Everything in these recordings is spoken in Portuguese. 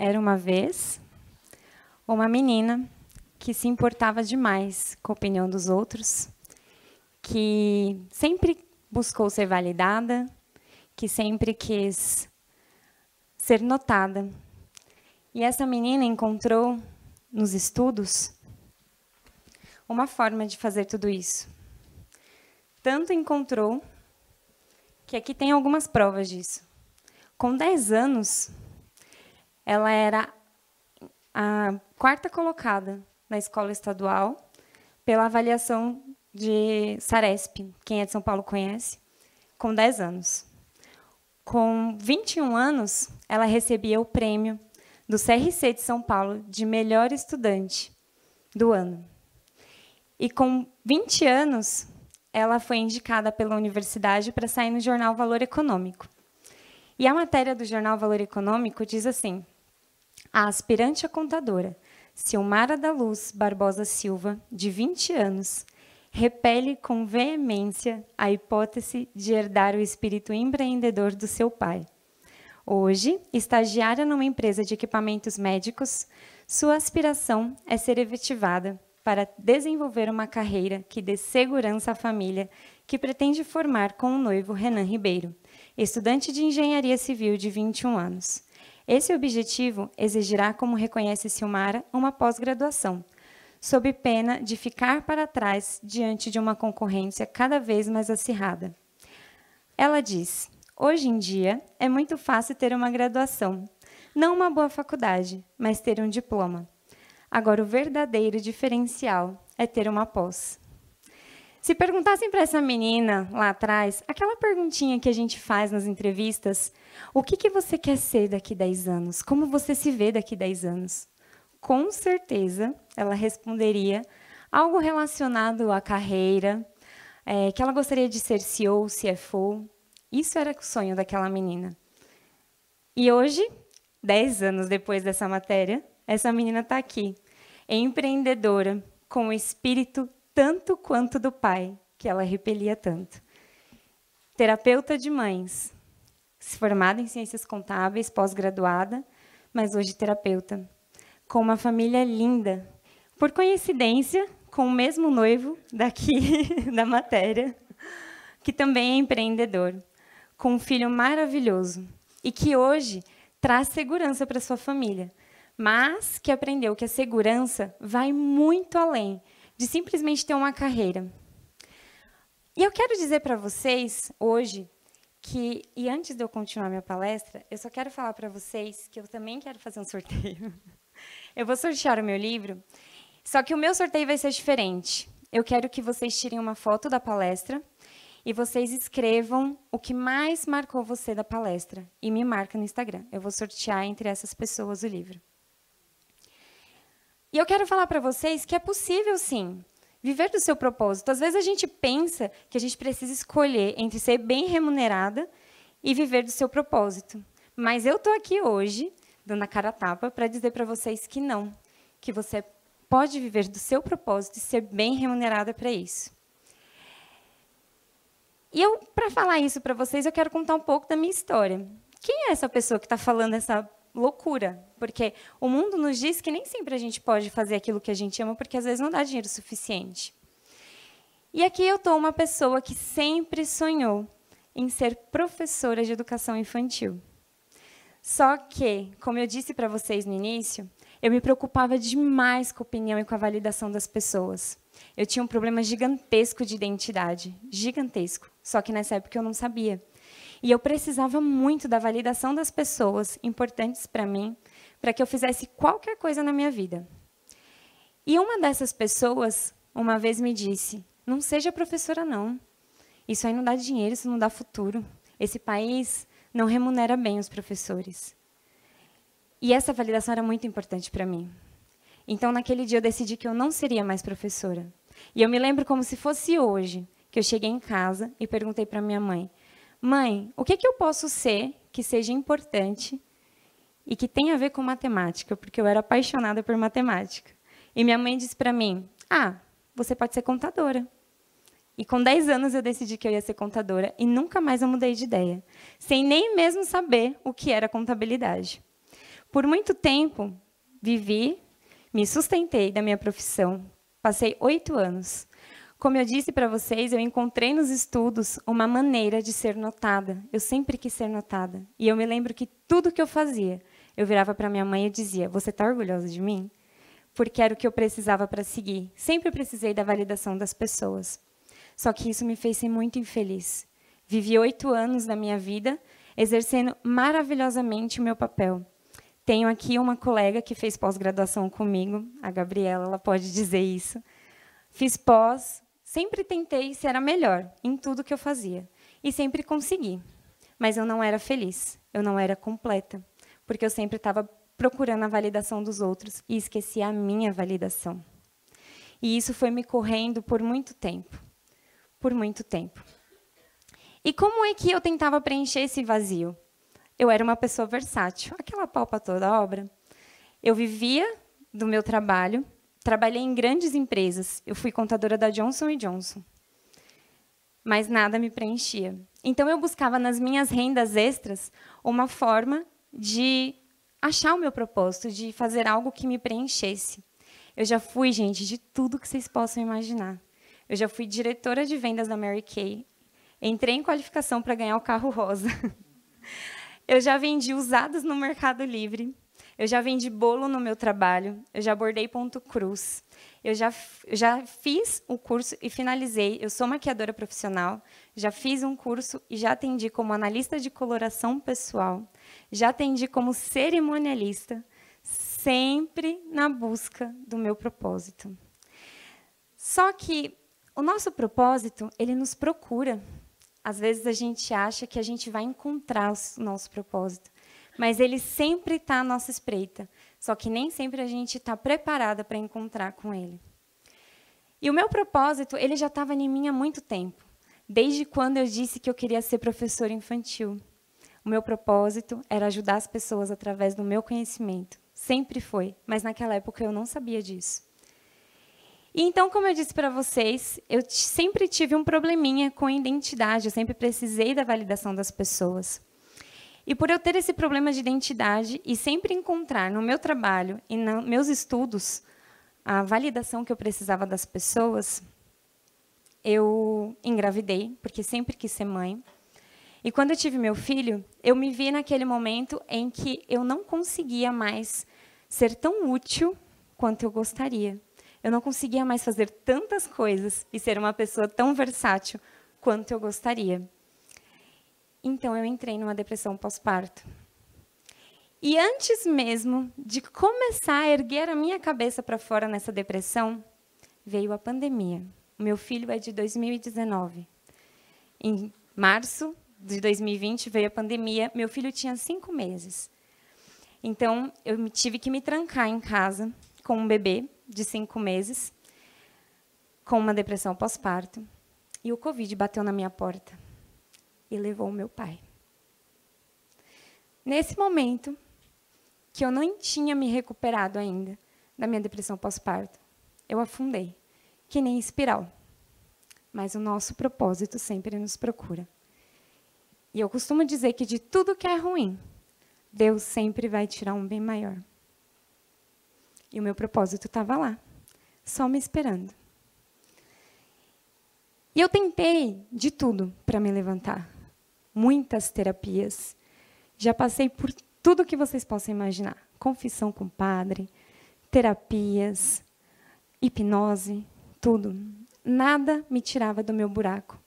Era uma vez uma menina que se importava demais com a opinião dos outros, que sempre buscou ser validada, que sempre quis ser notada. E essa menina encontrou nos estudos uma forma de fazer tudo isso. Tanto encontrou que aqui tem algumas provas disso. Com 10 anos, ela era a 4ª colocada na escola estadual pela avaliação de Saresp, quem é de São Paulo conhece, com 10 anos. Com 21 anos, ela recebia o prêmio do CRC de São Paulo de melhor estudante do ano. E com 20 anos, ela foi indicada pela universidade para sair no jornal Valor Econômico. E a matéria do jornal Valor Econômico diz assim: a aspirante a contadora, Silmara da Luz Barbosa Silva, de 20 anos, repele com veemência a hipótese de herdar o espírito empreendedor do seu pai. Hoje, estagiária numa empresa de equipamentos médicos, sua aspiração é ser efetivada para desenvolver uma carreira que dê segurança à família que pretende formar com o noivo Renan Ribeiro, estudante de engenharia civil de 21 anos. Esse objetivo exigirá, como reconhece Silmara, uma pós-graduação, sob pena de ficar para trás diante de uma concorrência cada vez mais acirrada. Ela diz: hoje em dia é muito fácil ter uma graduação, não uma boa faculdade, mas ter um diploma. Agora, o verdadeiro diferencial é ter uma pós. Se perguntassem para essa menina lá atrás, aquela perguntinha que a gente faz nas entrevistas, o que você quer ser daqui 10 anos? Como você se vê daqui 10 anos? Com certeza, ela responderia algo relacionado à carreira, que ela gostaria de ser CEO, CFO. Isso era o sonho daquela menina. E hoje, 10 anos depois dessa matéria, essa menina está aqui, empreendedora, com o espírito tanto quanto do pai, que ela repelia tanto. Terapeuta de mães, formada em ciências contábeis, pós-graduada, mas hoje terapeuta. Com uma família linda, por coincidência, com o mesmo noivo daqui da matéria, que também é empreendedor, com um filho maravilhoso e que hoje traz segurança para sua família, mas que aprendeu que a segurança vai muito além de simplesmente ter uma carreira. E eu quero dizer para vocês hoje que, e antes de eu continuar minha palestra, eu só quero falar para vocês que eu também quero fazer um sorteio. Eu vou sortear o meu livro, só que o meu sorteio vai ser diferente. Eu quero que vocês tirem uma foto da palestra e vocês escrevam o que mais marcou você da palestra e me marca no Instagram. Eu vou sortear entre essas pessoas o livro. E eu quero falar para vocês que é possível, sim, viver do seu propósito. Às vezes a gente pensa que a gente precisa escolher entre ser bem remunerada e viver do seu propósito. Mas eu estou aqui hoje, dando a cara a tapa, para dizer para vocês que não, que você pode viver do seu propósito e ser bem remunerada para isso. E eu, para falar isso para vocês, eu quero contar um pouco da minha história. Quem é essa pessoa que está falando essa loucura? Porque o mundo nos diz que nem sempre a gente pode fazer aquilo que a gente ama, porque às vezes não dá dinheiro suficiente. E aqui eu estou uma pessoa que sempre sonhou em ser professora de educação infantil. Só que, como eu disse para vocês no início, eu me preocupava demais com a opinião e com a validação das pessoas. Eu tinha um problema gigantesco de identidade, gigantesco. Só que nessa época eu não sabia. E eu precisava muito da validação das pessoas importantes para mim, para que eu fizesse qualquer coisa na minha vida. E uma dessas pessoas, uma vez me disse: não seja professora, não. Isso aí não dá dinheiro, isso não dá futuro. Esse país não remunera bem os professores. E essa validação era muito importante para mim. Então, naquele dia, eu decidi que eu não seria mais professora. E eu me lembro como se fosse hoje, que eu cheguei em casa e perguntei para minha mãe: mãe, o que eu posso ser que seja importante e que tenha a ver com matemática? Porque eu era apaixonada por matemática. E minha mãe disse para mim: você pode ser contadora. E com 10 anos eu decidi que eu ia ser contadora e nunca mais eu mudei de ideia, sem nem mesmo saber o que era contabilidade. Por muito tempo, vivi, me sustentei da minha profissão. Passei 8 anos. Como eu disse para vocês, eu encontrei nos estudos uma maneira de ser notada. Eu sempre quis ser notada. E eu me lembro que tudo que eu fazia, eu virava para minha mãe e dizia: você está orgulhosa de mim? Porque era o que eu precisava para seguir. Sempre precisei da validação das pessoas. Só que isso me fez ser muito infeliz. Vivi 8 anos da minha vida exercendo maravilhosamente o meu papel. Tenho aqui uma colega que fez pós-graduação comigo, a Gabriela, ela pode dizer isso. Fiz pós, sempre tentei ser a melhor em tudo que eu fazia. E sempre consegui. Mas eu não era feliz, eu não era completa, porque eu sempre estava procurando a validação dos outros e esquecia a minha validação. E isso foi me correndo por muito tempo. Por muito tempo. E como é que eu tentava preencher esse vazio? Eu era uma pessoa versátil, aquela pau para toda obra. Eu vivia do meu trabalho, trabalhei em grandes empresas. Eu fui contadora da Johnson & Johnson. Mas nada me preenchia. Então, eu buscava nas minhas rendas extras uma forma de achar o meu propósito, de fazer algo que me preenchesse. Eu já fui, gente, de tudo que vocês possam imaginar. Eu já fui diretora de vendas da Mary Kay. Entrei em qualificação para ganhar o carro rosa. Eu já vendi usados no Mercado Livre. Eu já vendi bolo no meu trabalho. Eu já bordei ponto cruz. Eu já fiz o curso e finalizei. Eu sou maquiadora profissional. Já fiz um curso e já atendi como analista de coloração pessoal. Já atendi como cerimonialista, sempre na busca do meu propósito. Só que o nosso propósito, ele nos procura. Às vezes a gente acha que a gente vai encontrar o nosso propósito, mas ele sempre está à nossa espreita. Só que nem sempre a gente está preparada para encontrar com ele. E o meu propósito, ele já estava em mim há muito tempo, desde quando eu disse que eu queria ser professora infantil. O meu propósito era ajudar as pessoas através do meu conhecimento. Sempre foi, mas naquela época eu não sabia disso. E então, como eu disse para vocês, eu sempre tive um probleminha com identidade, eu sempre precisei da validação das pessoas. E por eu ter esse problema de identidade e sempre encontrar no meu trabalho e nos meus estudos a validação que eu precisava das pessoas, eu engravidei, porque sempre quis ser mãe. E quando eu tive meu filho, eu me vi naquele momento em que eu não conseguia mais ser tão útil quanto eu gostaria. Eu não conseguia mais fazer tantas coisas e ser uma pessoa tão versátil quanto eu gostaria. Então, eu entrei numa depressão pós-parto. E antes mesmo de começar a erguer a minha cabeça para fora nessa depressão, veio a pandemia. O meu filho é de 2019. Em março de 2020 veio a pandemia. Meu filho tinha 5 meses. Então, eu tive que me trancar em casa com um bebê de 5 meses, com uma depressão pós-parto. E o Covid bateu na minha porta e levou o meu pai. Nesse momento, que eu não tinha me recuperado ainda da minha depressão pós-parto, eu afundei, que nem espiral. Mas o nosso propósito sempre nos procura. E eu costumo dizer que de tudo que é ruim, Deus sempre vai tirar um bem maior. E o meu propósito estava lá, só me esperando. E eu tentei de tudo para me levantar. Muitas terapias. Já passei por tudo que vocês possam imaginar. Confissão com o padre, terapias, hipnose, tudo. Nada me tirava do meu buraco.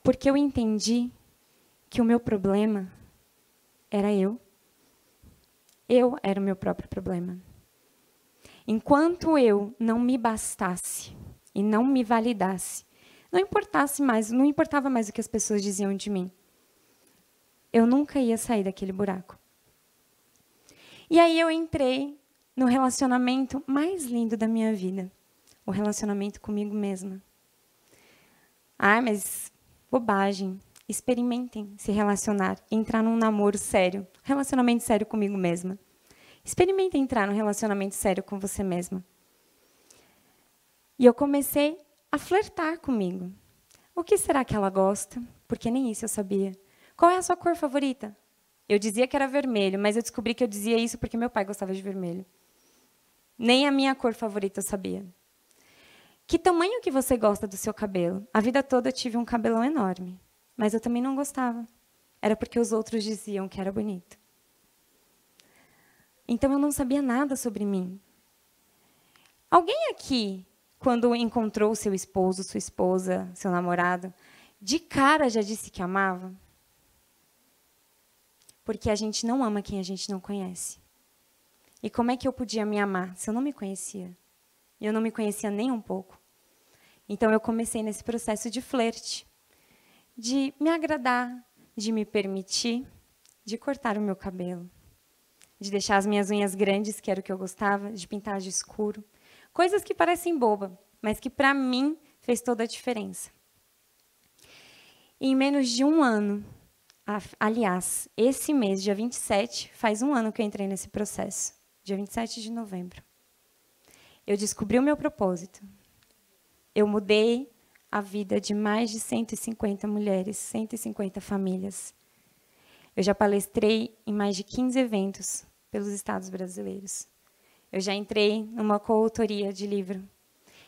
Porque eu entendi que o meu problema era eu. Eu era o meu próprio problema. Enquanto eu não me bastasse e não me validasse, não importava mais o que as pessoas diziam de mim, eu nunca ia sair daquele buraco. E aí eu entrei no relacionamento mais lindo da minha vida, o relacionamento comigo mesma. Ah, mas bobagem. Experimentem se relacionar, entrar num namoro sério, relacionamento sério comigo mesma. Experimentem entrar num relacionamento sério com você mesma. E eu comecei a flertar comigo. O que será que ela gosta? Porque nem isso eu sabia. Qual é a sua cor favorita? Eu dizia que era vermelho, mas eu descobri que eu dizia isso porque meu pai gostava de vermelho. Nem a minha cor favorita eu sabia. Que tamanho que você gosta do seu cabelo? A vida toda eu tive um cabelão enorme, mas eu também não gostava. Era porque os outros diziam que era bonito. Então eu não sabia nada sobre mim. Alguém aqui, quando encontrou seu esposo, sua esposa, seu namorado, de cara já disse que amava? Porque a gente não ama quem a gente não conhece. E como é que eu podia me amar se eu não me conhecia? E eu não me conhecia nem um pouco. Então eu comecei nesse processo de flerte, de me agradar, de me permitir, de cortar o meu cabelo, de deixar as minhas unhas grandes, que era o que eu gostava, de pintar de escuro. Coisas que parecem boba, mas que para mim fez toda a diferença. E em menos de um ano, aliás, esse mês, dia 27, faz um ano que eu entrei nesse processo, dia 27 de novembro. Eu descobri o meu propósito. Eu mudei a vida de mais de 150 mulheres, 150 famílias. Eu já palestrei em mais de 15 eventos pelos estados brasileiros. Eu já entrei numa coautoria de livro.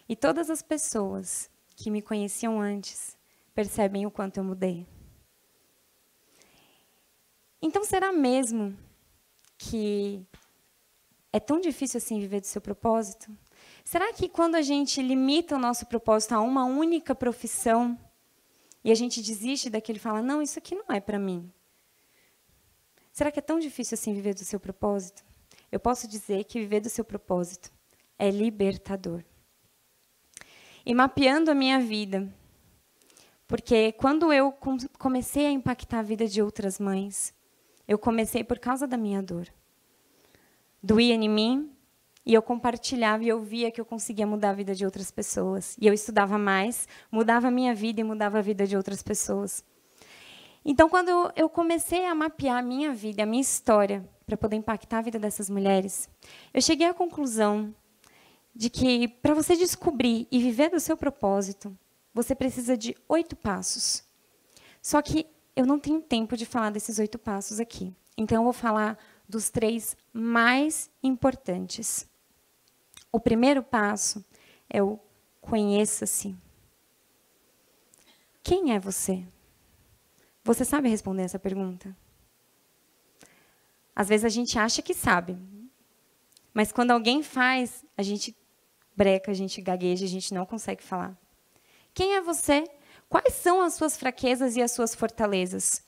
E todas as pessoas que me conheciam antes percebem o quanto eu mudei. Então, será mesmo que é tão difícil assim viver do seu propósito? Será que quando a gente limita o nosso propósito a uma única profissão e a gente desiste daquilo e fala, não, isso aqui não é para mim? Será que é tão difícil assim viver do seu propósito? Eu posso dizer que viver do seu propósito é libertador. E mapeando a minha vida, porque quando eu comecei a impactar a vida de outras mães, eu comecei por causa da minha dor. Doía em mim, e eu compartilhava e eu via que eu conseguia mudar a vida de outras pessoas. E eu estudava mais, mudava a minha vida e mudava a vida de outras pessoas. Então, quando eu comecei a mapear a minha vida, a minha história, para poder impactar a vida dessas mulheres, eu cheguei à conclusão de que, para você descobrir e viver do seu propósito, você precisa de 8 passos. Só que eu não tenho tempo de falar desses 8 passos aqui. Então, eu vou falar dos 3 mais importantes. O primeiro passo é o conheça-se. Quem é você? Você sabe responder essa pergunta? Às vezes a gente acha que sabe, mas quando alguém faz, a gente breca, a gente gagueja, a gente não consegue falar. Quem é você? Quais são as suas fraquezas e as suas fortalezas?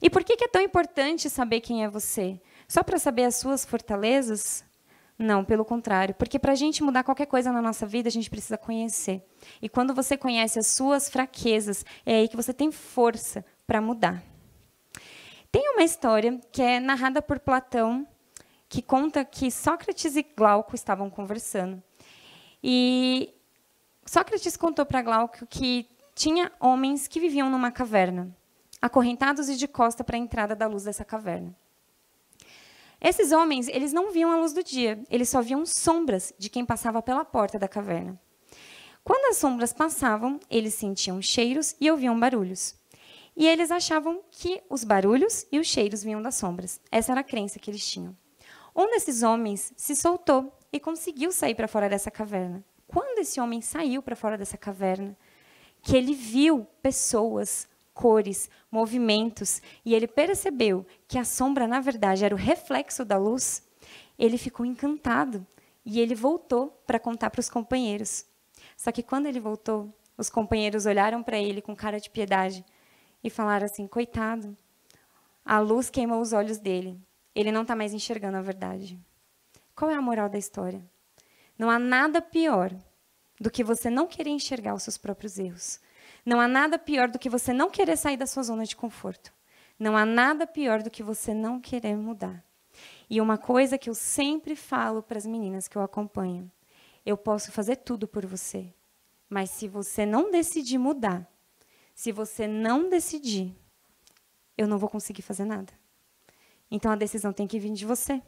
E por que é tão importante saber quem é você? Só para saber as suas fortalezas? Não, pelo contrário. Porque para a gente mudar qualquer coisa na nossa vida, a gente precisa conhecer. E quando você conhece as suas fraquezas, é aí que você tem força para mudar. Tem uma história que é narrada por Platão, que conta que Sócrates e Glauco estavam conversando. E Sócrates contou para Glauco que tinha homens que viviam numa caverna, acorrentados e de costa para a entrada da luz dessa caverna. Esses homens, eles não viam a luz do dia, eles só viam sombras de quem passava pela porta da caverna. Quando as sombras passavam, eles sentiam cheiros e ouviam barulhos. E eles achavam que os barulhos e os cheiros vinham das sombras. Essa era a crença que eles tinham. Um desses homens se soltou e conseguiu sair para fora dessa caverna. Quando esse homem saiu para fora dessa caverna, que ele viu pessoas, cores, movimentos, e ele percebeu que a sombra, na verdade, era o reflexo da luz, ele ficou encantado e ele voltou para contar para os companheiros. Só que quando ele voltou, os companheiros olharam para ele com cara de piedade e falaram assim, coitado, a luz queimou os olhos dele, ele não está mais enxergando a verdade. Qual é a moral da história? Não há nada pior do que você não querer enxergar os seus próprios erros. Não há nada pior do que você não querer sair da sua zona de conforto. Não há nada pior do que você não querer mudar. E uma coisa que eu sempre falo para as meninas que eu acompanho, eu posso fazer tudo por você, mas se você não decidir mudar, se você não decidir, eu não vou conseguir fazer nada. Então a decisão tem que vir de você.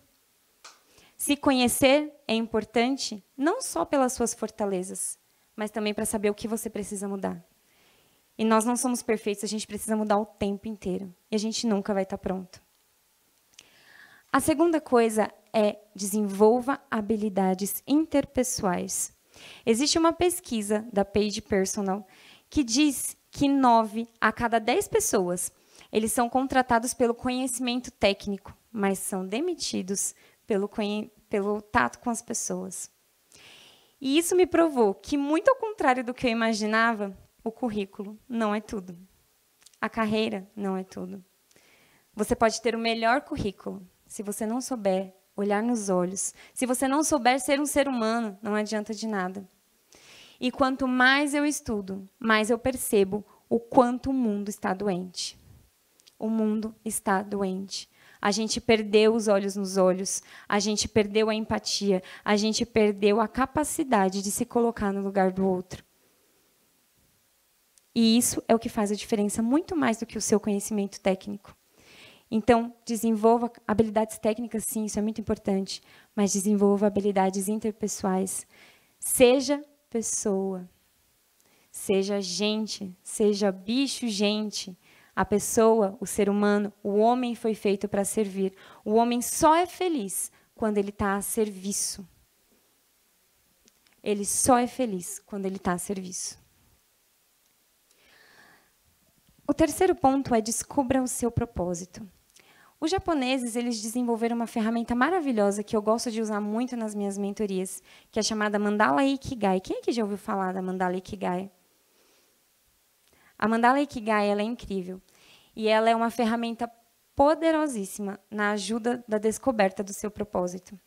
Se conhecer é importante, não só pelas suas fortalezas, mas também para saber o que você precisa mudar. E nós não somos perfeitos, a gente precisa mudar o tempo inteiro. E a gente nunca vai estar pronto. A segunda coisa é desenvolva habilidades interpessoais. Existe uma pesquisa da Page Personal que diz que 9 a cada 10 pessoas eles são contratados pelo conhecimento técnico, mas são demitidos pelo tato com as pessoas. E isso me provou que, muito ao contrário do que eu imaginava, o currículo não é tudo. A carreira não é tudo. Você pode ter o melhor currículo. Se você não souber olhar nos olhos, se você não souber ser um ser humano, não adianta de nada. E quanto mais eu estudo, mais eu percebo o quanto o mundo está doente. O mundo está doente. A gente perdeu os olhos nos olhos, a gente perdeu a empatia, a gente perdeu a capacidade de se colocar no lugar do outro. E isso é o que faz a diferença, muito mais do que o seu conhecimento técnico. Então, desenvolva habilidades técnicas, sim, isso é muito importante, mas desenvolva habilidades interpessoais. Seja pessoa, seja gente, seja bicho, gente. A pessoa, o ser humano, o homem foi feito para servir. O homem só é feliz quando ele está a serviço. Ele só é feliz quando ele está a serviço. O terceiro ponto é descubra o seu propósito. Os japoneses, eles desenvolveram uma ferramenta maravilhosa que eu gosto de usar muito nas minhas mentorias, que é chamada Mandala Ikigai. Quem aqui já ouviu falar da Mandala Ikigai? A Mandala Ikigai, ela é incrível. E ela é uma ferramenta poderosíssima na ajuda da descoberta do seu propósito.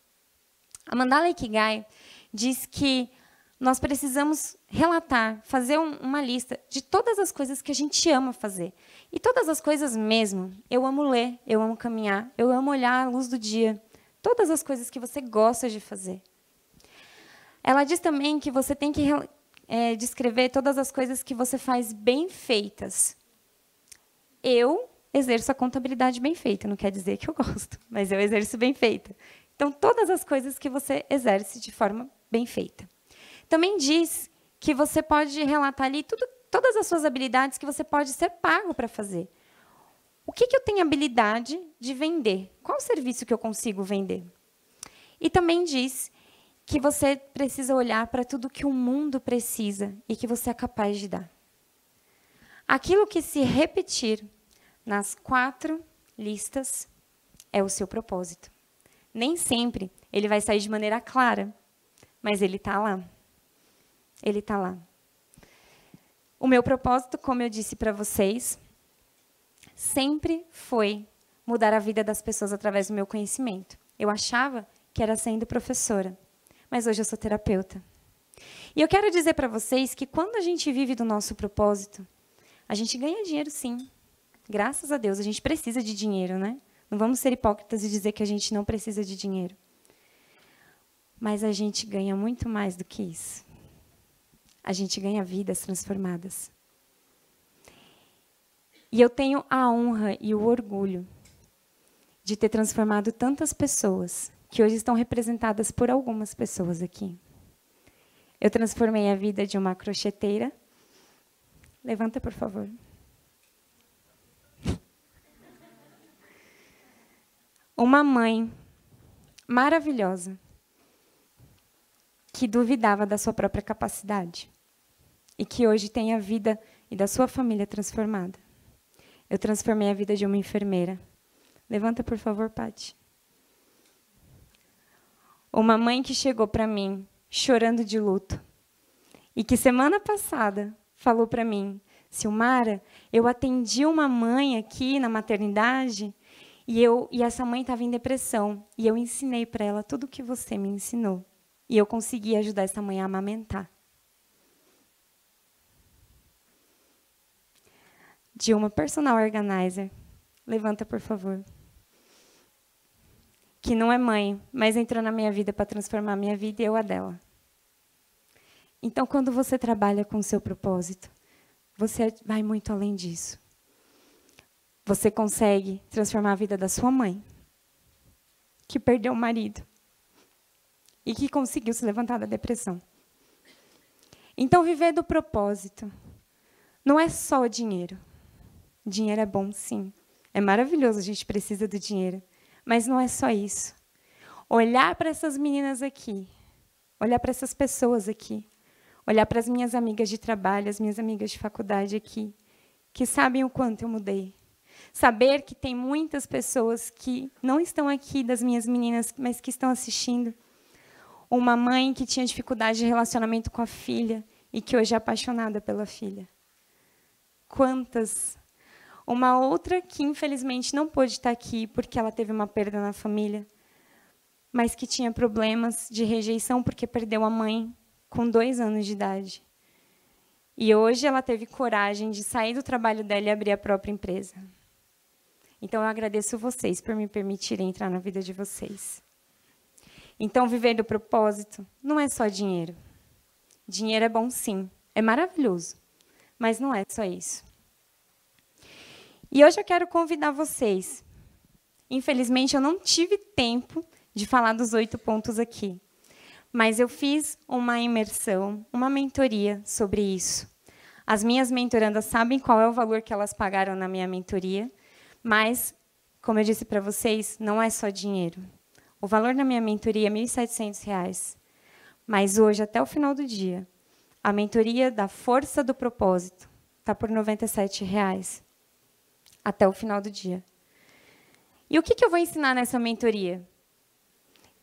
A Mandala Ikigai diz que nós precisamos relatar, fazer uma lista de todas as coisas que a gente ama fazer. E todas as coisas mesmo. Eu amo ler, eu amo caminhar, eu amo olhar a luz do dia. Todas as coisas que você gosta de fazer. Ela diz também que você tem que descrever todas as coisas que você faz bem feitas. Eu exerço a contabilidade bem feita, não quer dizer que eu gosto, mas eu exerço bem feita. Então, todas as coisas que você exerce de forma bem feita. Também diz que você pode relatar ali todas as suas habilidades que você pode ser pago para fazer. O que eu tenho habilidade de vender? Qual o serviço que eu consigo vender? E também diz que você precisa olhar para tudo que o mundo precisa e que você é capaz de dar. Aquilo que se repetir nas 4 listas é o seu propósito. Nem sempre ele vai sair de maneira clara, mas ele está lá. Ele está lá. O meu propósito, como eu disse para vocês, sempre foi mudar a vida das pessoas através do meu conhecimento. Eu achava que era sendo professora, mas hoje eu sou terapeuta. E eu quero dizer para vocês que quando a gente vive do nosso propósito, a gente ganha dinheiro, sim. Graças a Deus, a gente precisa de dinheiro, né? Não vamos ser hipócritas e dizer que a gente não precisa de dinheiro. Mas a gente ganha muito mais do que isso. A gente ganha vidas transformadas. E eu tenho a honra e o orgulho de ter transformado tantas pessoas, que hoje estão representadas por algumas pessoas aqui. Eu transformei a vida de uma crocheteira. Levanta, por favor. Uma mãe maravilhosa, que duvidava da sua própria capacidade e que hoje tem a vida e da sua família transformada. Eu transformei a vida de uma enfermeira. Levanta, por favor, Pati. Uma mãe que chegou para mim chorando de luto e que semana passada falou para mim: Silmara, eu atendi uma mãe aqui na maternidade e essa mãe estava em depressão e eu ensinei para ela tudo o que você me ensinou e eu consegui ajudar essa mãe a amamentar. De uma personal organizer. Levanta, por favor. Que não é mãe, mas entrou na minha vida para transformar a minha vida e eu a dela. Então, quando você trabalha com o seu propósito, você vai muito além disso. Você consegue transformar a vida da sua mãe, que perdeu o marido e que conseguiu se levantar da depressão. Então, viver do propósito não é só o dinheiro. Dinheiro é bom, sim. É maravilhoso, a gente precisa do dinheiro. Mas não é só isso. Olhar para essas meninas aqui, olhar para essas pessoas aqui, olhar para as minhas amigas de trabalho, as minhas amigas de faculdade aqui, que sabem o quanto eu mudei. Saber que tem muitas pessoas que não estão aqui, das minhas meninas, mas que estão assistindo. Uma mãe que tinha dificuldade de relacionamento com a filha e que hoje é apaixonada pela filha. Quantas? Uma outra que, infelizmente, não pôde estar aqui porque ela teve uma perda na família, mas que tinha problemas de rejeição porque perdeu a mãe com 2 anos de idade. E hoje ela teve coragem de sair do trabalho dela e abrir a própria empresa. Então, eu agradeço vocês por me permitirem entrar na vida de vocês. Então, viver do propósito não é só dinheiro. Dinheiro é bom, sim. É maravilhoso. Mas não é só isso. E hoje eu quero convidar vocês. Infelizmente, eu não tive tempo de falar dos 8 pontos aqui. Mas eu fiz uma imersão, uma mentoria sobre isso. As minhas mentorandas sabem qual é o valor que elas pagaram na minha mentoria, mas, como eu disse para vocês, não é só dinheiro. O valor da minha mentoria é R$ 1.700. Mas hoje, até o final do dia, a mentoria da Força do Propósito está por R$ 97. Até o final do dia. E o que eu vou ensinar nessa mentoria?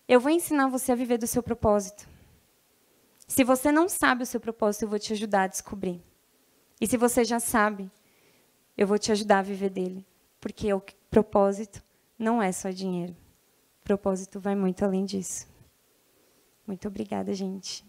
Eu vou ensinar você a viver do seu propósito. Se você não sabe o seu propósito, eu vou te ajudar a descobrir. E se você já sabe, eu vou te ajudar a viver dele. Porque o propósito não é só dinheiro. O propósito vai muito além disso. Muito obrigada, gente.